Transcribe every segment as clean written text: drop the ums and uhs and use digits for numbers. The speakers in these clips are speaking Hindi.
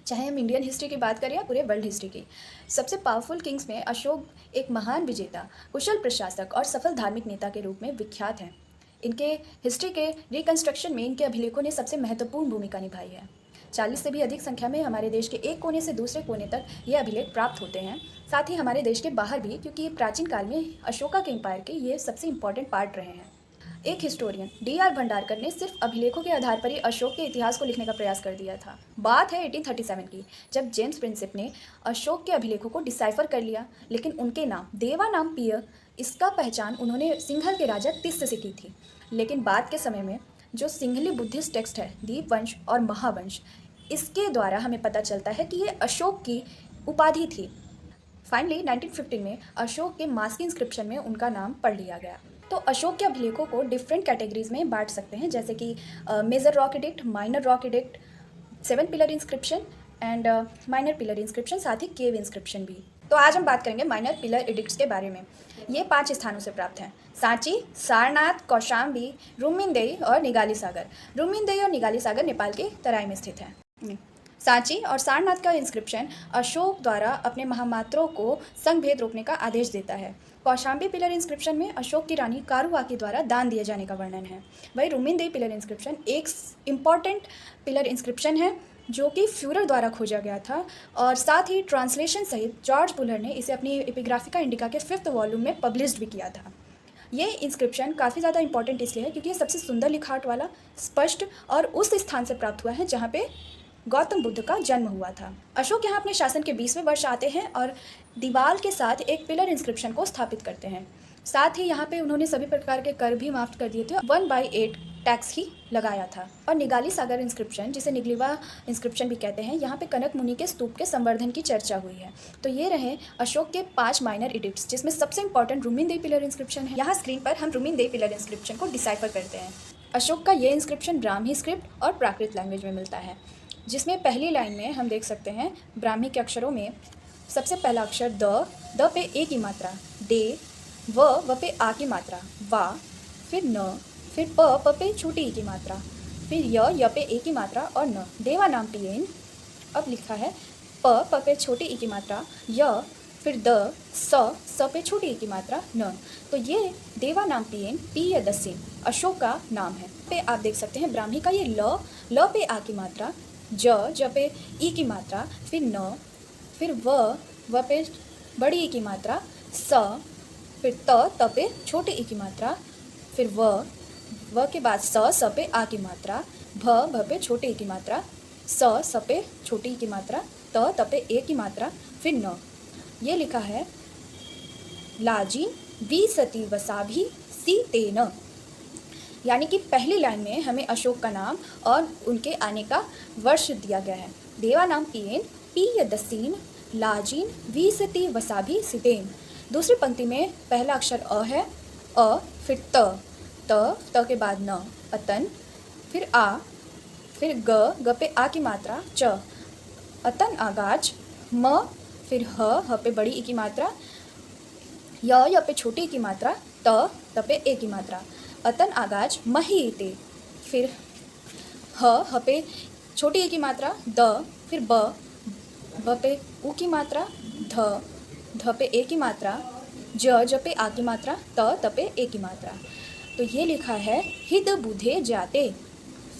चाहे हम इंडियन हिस्ट्री की बात करें या पूरे वर्ल्ड हिस्ट्री की, सबसे पावरफुल किंग्स में अशोक एक महान विजेता, कुशल प्रशासक और सफल धार्मिक नेता के रूप में विख्यात हैं। इनके हिस्ट्री के रिकंस्ट्रक्शन में इनके अभिलेखों ने सबसे महत्वपूर्ण भूमिका निभाई है। 40 से भी अधिक संख्या में हमारे देश के एक कोने से दूसरे कोने तक ये अभिलेख प्राप्त होते हैं, साथ ही हमारे देश के बाहर भी, क्योंकि ये प्राचीन काल में अशोका के एम्पायर के ये सबसे इम्पॉर्टेंट पार्ट रहे हैं। एक हिस्टोरियन D.R. भंडारकर ने सिर्फ अभिलेखों के आधार पर ही अशोक के इतिहास को लिखने का प्रयास कर दिया था। बात है 1837 की, जब जेम्स प्रिंसिप ने अशोक के अभिलेखों को डिसाइफर कर लिया, लेकिन उनके नाम देवानामपीय, इसका पहचान उन्होंने सिंघल के राजा तिस्त से की थी। लेकिन बाद के समय में जो सिंघली बुद्धिस्ट टेक्स्ट है, दीपवंश और महावंश, इसके द्वारा हमें पता चलता है कि ये अशोक की उपाधि थी। फाइनली 1915 में अशोक के मास्की इंस्क्रिप्शन में उनका नाम पढ़ लिया गया। तो अशोक के अभिलेखों को डिफरेंट कैटेगरीज में बांट सकते हैं, जैसे कि major rock edict, minor rock edict, 7 pillar inscription and minor pillar inscription, साथ ही केव इंस्क्रिप्शन भी। तो आज हम बात करेंगे माइनर पिलर एडिक्ट्स के बारे में। ये 5 स्थानों से प्राप्त हैं: सांची, सारनाथ, कौशाम्बी, रुमिनदेई और निगाली सागर। रुमिनदेई और निगाली सागर नेपाल के तराई में स्थित है। सांची और सारनाथ का इंस्क्रिप्शन अशोक द्वारा अपने महामात्रों को संघभेद रोकने का आदेश देता है। कौशाम्बी पिलर इंस्क्रिप्शन में अशोक की रानी कारुवाकी द्वारा दान दिए जाने का वर्णन है। वही रुमिनदेई पिलर इंस्क्रिप्शन एक इम्पॉर्टेंट पिलर इंस्क्रिप्शन है जो कि फ्यूरर द्वारा खोजा गया था, और साथ ही ट्रांसलेशन सहित जॉर्ज बुलर ने इसे अपनी एपिग्राफिका इंडिका के 5th वॉल्यूम में पब्लिश्ड भी किया था। ये इंस्क्रिप्शन काफ़ी ज़्यादा इंपॉर्टेंट इसलिए है क्योंकि ये सबसे सुंदर लिखावट वाला, स्पष्ट और उस स्थान से प्राप्त हुआ है जहाँ पे गौतम बुद्ध का जन्म हुआ था। अशोक यहाँ अपने शासन के 20वें वर्ष आते हैं और दीवाल के साथ एक पिलर इंस्क्रिप्शन को स्थापित करते हैं। साथ ही यहाँ पे उन्होंने सभी प्रकार के कर भी माफ़ कर दिए थे, 1/8 टैक्स ही लगाया था। और निगाली सागर इंस्क्रिप्शन, जिसे निगलीवा इंस्क्रिप्शन भी कहते हैं, यहाँ पे कनक मुनि के स्तूप के संवर्धन की चर्चा हुई है। तो ये रहे अशोक के 5 माइनर एडिक्ट्स, जिसमें सबसे इंपॉर्टेंट रुमिनदेई पिलर इंस्क्रिप्शन है। यहाँ स्क्रीन पर हम रुमिनदेई पिलर इंस्क्रिप्शन को डिसाइफर करते हैं। अशोक का ये इंस्क्रिप्शन ब्राह्मी स्क्रिप्ट और प्राकृत लैंग्वेज में मिलता है, जिसमें पहली लाइन में हम देख सकते हैं ब्राह्मी के अक्षरों में सबसे पहला अक्षर द पे ए की मात्रा, दे, व पे आ की मात्रा, वा, फिर न, फिर प पे छोटी ई की मात्रा, फिर य पे ए की मात्रा और न। देवानामपीयेन अब लिखा है प पे छोटी ई की मात्रा, य, फिर द, स पे छोटी ई की मात्रा, न। तो ये देवानामपीयेन पीयदस्सीन अशोक का नाम है। पे आप देख सकते हैं ब्राह्मी का ये ल पे आ की मात्रा, ज पे ई की मात्रा, फिर न, फिर व पे बड़ी ई की मात्रा, स, फिर त पे छोटी ई की मात्रा, फिर व के बाद स पे आ की मात्रा, भ पे छोटी ई की मात्रा, स पे छोटी ई की मात्रा, त पे ए की मात्रा, फिर न। ये लिखा है लाजीन वी सती वसाभी सी तेन, यानी कि पहली लाइन में हमें अशोक का नाम और उनके आने का वर्ष दिया गया है। देवानामपीयेन पीयदस्सीन लाजीन वीसति वसाभी सितेन। दूसरी पंक्ति में पहला अक्षर अ है, अ, फिर त के बाद न, अतन, फिर आ, फिर ग पे आ की मात्रा, च, अतन आगाज, म, फिर ह पे बड़ी ई की मात्रा, य पे छोटी ई की मात्रा, त पे ए की मात्रा, अतन आगाज महीते, फिर ह पे छोटी ई की मात्रा, द, फिर ब पे उ की मात्रा, ध पे ए की मात्रा, ज पे आ की मात्रा, त पे ए की मात्रा। तो ये लिखा है हिद बुधे जाते।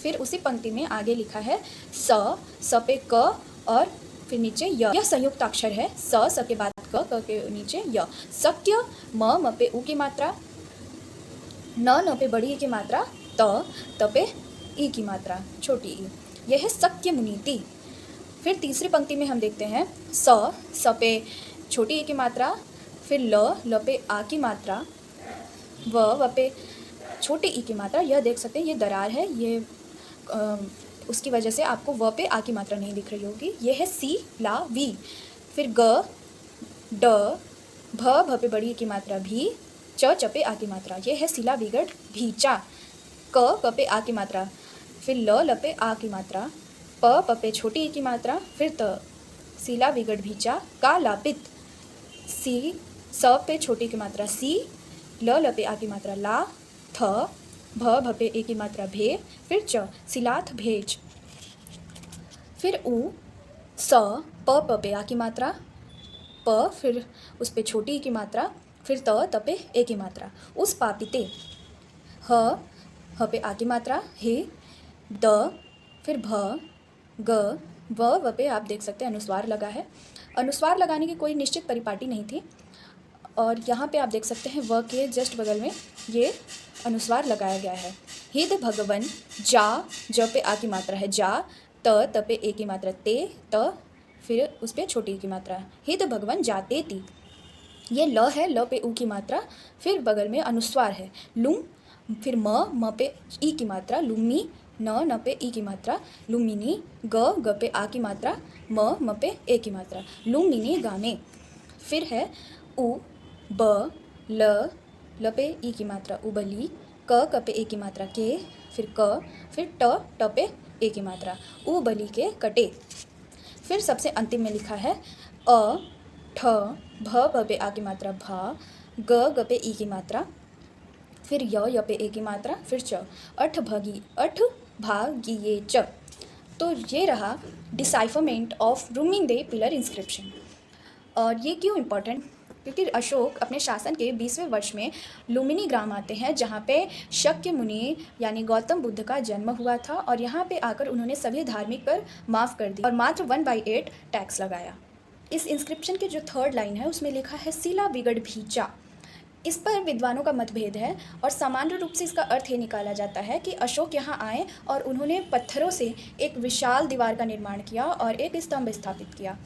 फिर उसी पंक्ति में आगे लिखा है स पे क और फिर नीचे य। यह संयुक्त अक्षर है, स के बाद क के नीचे य। शक्य म पे उ की मात्रा, न पे बड़ी ई की मात्रा, त पे ई की मात्रा छोटी ई। यह है शक्य मुनीति। फिर तीसरी पंक्ति में हम देखते हैं स पे छोटी ई की मात्रा, फिर ल पे आ की मात्रा, व पे छोटी ई की मात्रा। यह देख सकते हैं ये दरार है, ये उसकी वजह से आपको व पे आ की मात्रा नहीं दिख रही होगी। ये है सी ला वी। फिर ग, ड, भ पे बड़ी ई की मात्रा भी, च पे आ की मात्रा। ये है शिला विगड़ भीचा। क पे आ की मात्रा, फिर ल पे आ की मात्रा, प पे छोटी ई की मात्रा, फिर त, शिला विगड़ भीचा का लापित, सी, स पे छोटी की मात्रा सी, ल पे आ की मात्रा ला, थ, भ पे ए की मात्रा भे, फिर च, शिलाथ भेज। फिर उ, स, प प पे आ की मात्रा, प फिर उस पे छोटी ई की मात्रा, फिर त पे ए की मात्रा। उस पापिते, ह, ह पे आ की मात्रा, हे, द, फिर भ, ग, व पे आप देख सकते हैं अनुस्वार लगा है। अनुस्वार लगाने की कोई निश्चित परिपाटी नहीं थी और यहाँ पे आप देख सकते हैं व के जस्ट बगल में ये अनुस्वार लगाया गया है। हिद भगवन, जा, ज पे आ की मात्रा है जा, त पे ए की मात्रा ते, त फिर उस पर छोटी ई की मात्रा। हिद भगवन जाते ती, ये ल है, ल पे ऊ की मात्रा, फिर बगल में अनुस्वार है लुम, फिर म पे ई की मात्रा, लुम्मी, न पे ई की मात्रा, लुम्मिनी, ग पे आ की मात्रा, म पे ए की मात्रा, लुम्मिनी गाने। फिर है उ, ब, ल पे ई की मात्रा उबली, क पे ए की मात्रा के, फिर क, फिर ट पे ए की मात्रा, उबली के कटे। फिर सबसे अंतिम में लिखा है अ, ठ, भ पे आ की मात्रा भा, ग पे ई की मात्रा, फिर य पे ए की मात्रा, फिर च, अठ भागिये च। तो ये रहा डिसाइफरमेंट ऑफ रुमिंदे पिलर इंस्क्रिप्शन। और ये क्यों इम्पोर्टेंट? क्योंकि अशोक अपने शासन के 20वें वर्ष में लुम्बिनी ग्राम आते हैं जहाँ पे शक्य मुनि यानी गौतम बुद्ध का जन्म हुआ था और यहाँ पे आकर उन्होंने सभी धार्मिक कर माफ़ कर दी और मात्र 1/8 टैक्स लगाया। इस इंस्क्रिप्शन की जो 3rd लाइन है उसमें लिखा है सिला बिगड़ भीचा। इस पर विद्वानों का मतभेद है और सामान्य रूप से इसका अर्थ ये निकाला जाता है कि अशोक यहाँ आए और उन्होंने पत्थरों से एक विशाल दीवार का निर्माण किया और एक स्तंभ स्थापित किया